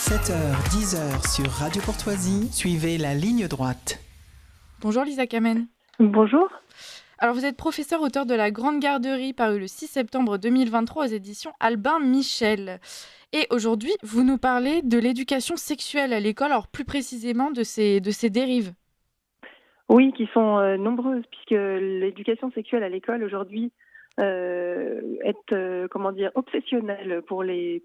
7h-10h sur Radio Courtoisie, suivez la ligne droite. Bonjour Lisa Kamen. Bonjour. Alors vous êtes professeur auteur de La Grande Garderie, paru le 6 septembre 2023 aux éditions Albin Michel. Et aujourd'hui, vous nous parlez de l'éducation sexuelle à l'école, alors plus précisément de ces dérives. Oui, qui sont nombreuses, puisque l'éducation sexuelle à l'école aujourd'hui est obsessionnelle pour les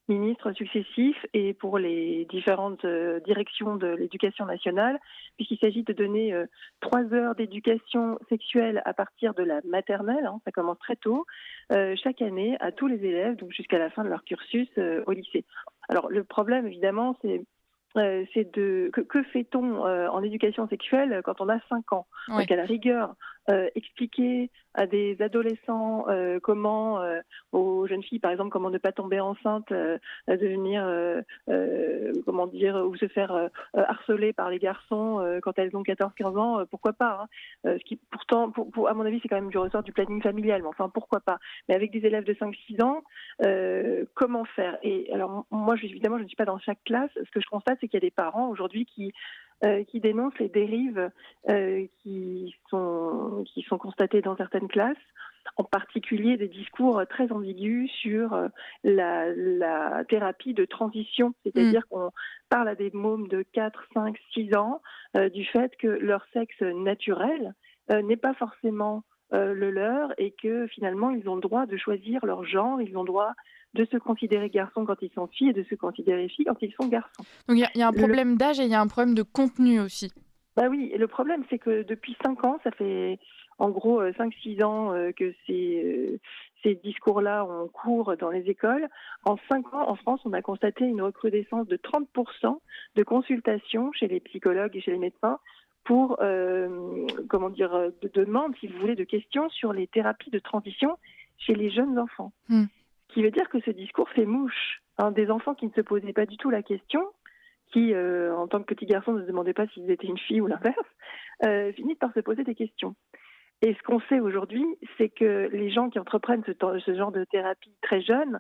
ministres successifs et pour les différentes directions de l'éducation nationale, puisqu'il s'agit de donner 3 heures d'éducation sexuelle à partir de la maternelle, ça commence très tôt, chaque année à tous les élèves, donc jusqu'à la fin de leur cursus au lycée. Alors le problème, évidemment, c'est que fait-on en éducation sexuelle quand on a 5 ans? Ouais. Parce qu'à la rigueur, expliquer à des adolescents comment, aux jeunes filles par exemple, comment ne pas tomber enceinte, devenir, ou se faire harceler par les garçons quand elles ont 14-15 ans, pourquoi pas, hein. Ce qui pourtant, à mon avis, c'est quand même du ressort du planning familial, mais enfin pourquoi pas. Mais avec des élèves de 5-6 ans, comment faire? Et alors moi, évidemment, je ne suis pas dans chaque classe. Ce que je constate, c'est qu'il y a des parents aujourd'hui qui dénoncent les dérives qui sont constatées dans certaines classes, en particulier des discours très ambigus sur la thérapie de transition, c'est-à-dire qu'on parle à des mômes de 4, 5, 6 ans du fait que leur sexe naturel n'est pas forcément le leur et que finalement ils ont le droit de choisir leur genre, ils ont le droit de se considérer garçons quand ils sont filles et de se considérer filles quand ils sont garçons. Donc il y a un problème d'âge et il y a un problème de contenu aussi. Bah oui, et le problème c'est que depuis 5 ans, ça fait en gros 5-6 ans que ces discours-là ont cours dans les écoles. En 5 ans, en France, on a constaté une recrudescence de 30% de consultations chez les psychologues et chez les médecins pour de demandes, si vous voulez, de questions sur les thérapies de transition chez les jeunes enfants. Ce qui veut dire que ce discours fait mouche. Des enfants qui ne se posaient pas du tout la question, qui, en tant que petits garçons, ne se demandaient pas s'ils étaient une fille ou l'inverse, finissent par se poser des questions. Et ce qu'on sait aujourd'hui, c'est que les gens qui entreprennent ce genre de thérapie très jeunes,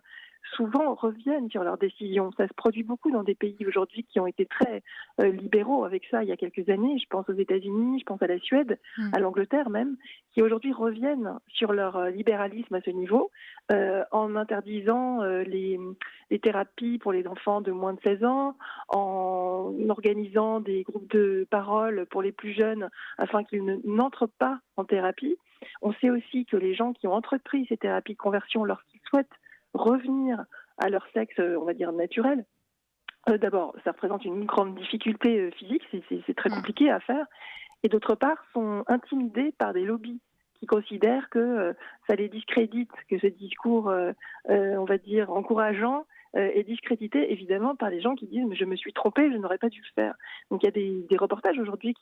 souvent reviennent sur leurs décisions. Ça se produit beaucoup dans des pays aujourd'hui qui ont été très libéraux avec ça il y a quelques années. Je pense aux États-Unis, je pense à la Suède, à l'Angleterre même, qui aujourd'hui reviennent sur leur libéralisme à ce niveau en interdisant les thérapies pour les enfants de moins de 16 ans, en organisant des groupes de parole pour les plus jeunes afin qu'ils n'entrent pas en thérapie. On sait aussi que les gens qui ont entrepris ces thérapies de conversion lorsqu'ils souhaitent revenir à leur sexe, on va dire, naturel. D'abord, ça représente une grande difficulté physique, c'est très compliqué à faire. Et d'autre part, sont intimidés par des lobbies qui considèrent que ça les discrédite, que ce discours, on va dire, encourageant, est discrédité évidemment par les gens qui disent « mais je me suis trompée, je n'aurais pas dû le faire ». Donc il y a des reportages aujourd'hui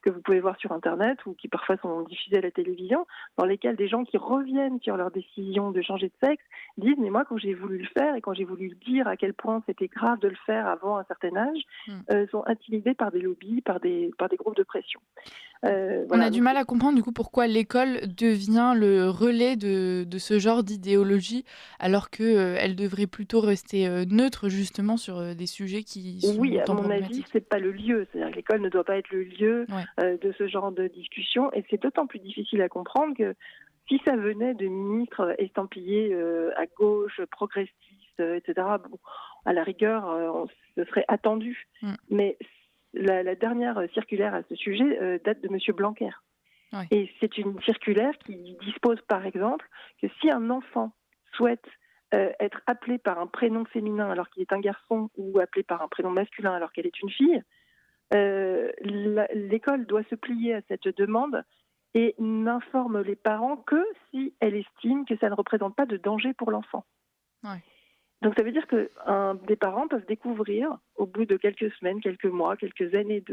que vous pouvez voir sur Internet ou qui parfois sont diffusés à la télévision, dans lesquels des gens qui reviennent sur leur décision de changer de sexe disent « mais moi quand j'ai voulu le faire et quand j'ai voulu le dire à quel point c'était grave de le faire avant un certain âge, sont intimidés par des lobbies, par des groupes de pression ». On a du mal à comprendre du coup pourquoi l'école devient le relais de ce genre d'idéologie alors qu'elle devrait plutôt rester neutre justement sur des sujets qui sont Oui, à tant mon avis, problématiques. c'est pas le lieu. C'est-à-dire que l'école ne doit pas être le lieu de ce genre de discussion. Et c'est d'autant plus difficile à comprendre que si ça venait de ministres estampillés à gauche, progressistes, etc., bon, à la rigueur, ce serait attendu. Mais la dernière circulaire à ce sujet date de M. Blanquer. Ouais. Et c'est une circulaire qui dispose, par exemple, que si un enfant souhaite être appelé par un prénom féminin alors qu'il est un garçon ou appelé par un prénom masculin alors qu'elle est une fille, l'école doit se plier à cette demande et n'informe les parents que si elle estime que ça ne représente pas de danger pour l'enfant. Ouais. Donc ça veut dire que des parents peuvent découvrir, au bout de quelques semaines, quelques mois, quelques années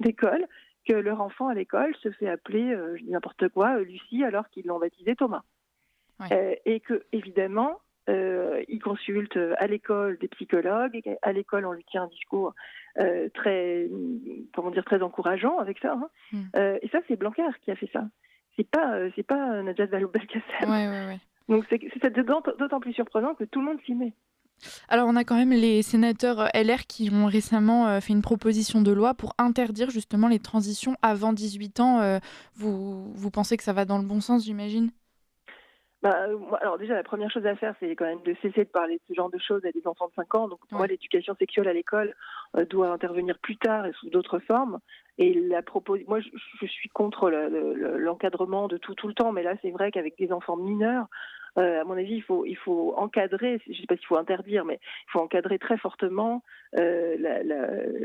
d'école, que leur enfant à l'école se fait appeler n'importe quoi, Lucie, alors qu'ils l'ont baptisé Thomas. Ouais. Et que, évidemment, ils consultent à l'école des psychologues, et à l'école on lui tient un discours très encourageant avec ça. Et ça, c'est Blanquer qui a fait ça. C'est pas Najat Vallaud-Belkacem. Ouais. Donc c'est d'autant plus surprenant que tout le monde s'y met. Alors, on a quand même les sénateurs LR qui ont récemment fait une proposition de loi pour interdire justement les transitions avant 18 ans. Vous pensez que ça va dans le bon sens, j'imagine? Alors déjà, la première chose à faire, c'est quand même de cesser de parler de ce genre de choses à des enfants de 5 ans. Donc pour moi, Ouais. l'éducation sexuelle à l'école doit intervenir plus tard et sous d'autres formes. Et moi, je suis contre l'encadrement de tout le temps, mais là, c'est vrai qu'avec des enfants mineurs, à mon avis, il faut encadrer. Je ne sais pas s'il faut interdire, mais il faut encadrer très fortement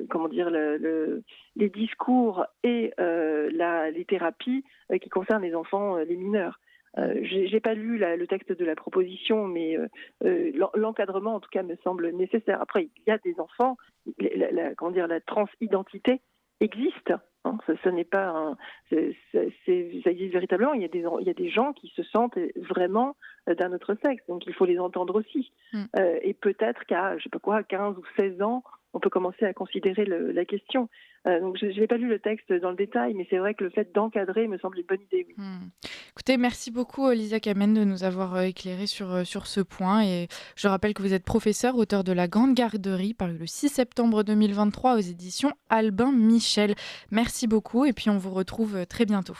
comment dire, les discours et les thérapies qui concernent les enfants, les mineurs. J'ai pas lu le texte de la proposition, mais l'encadrement, en tout cas, me semble nécessaire. Après, il y a des enfants, comment dire, la transidentité existe. Hein, ce n'est pas ça existe véritablement. Il y a des gens qui se sentent vraiment d'un autre sexe, donc il faut les entendre aussi. Mm. Et peut-être qu'à, je sais pas quoi, 15 ou 16 ans, on peut commencer à considérer la question. Donc je n'ai pas lu le texte dans le détail, mais c'est vrai que le fait d'encadrer me semble une bonne idée, oui. Écoutez, merci beaucoup Lisa Kamen de nous avoir éclairé sur ce point. Et je rappelle que vous êtes professeur, auteur de La Grande Garderie, paru le 6 septembre 2023 aux éditions Albin Michel. Merci beaucoup et puis on vous retrouve très bientôt.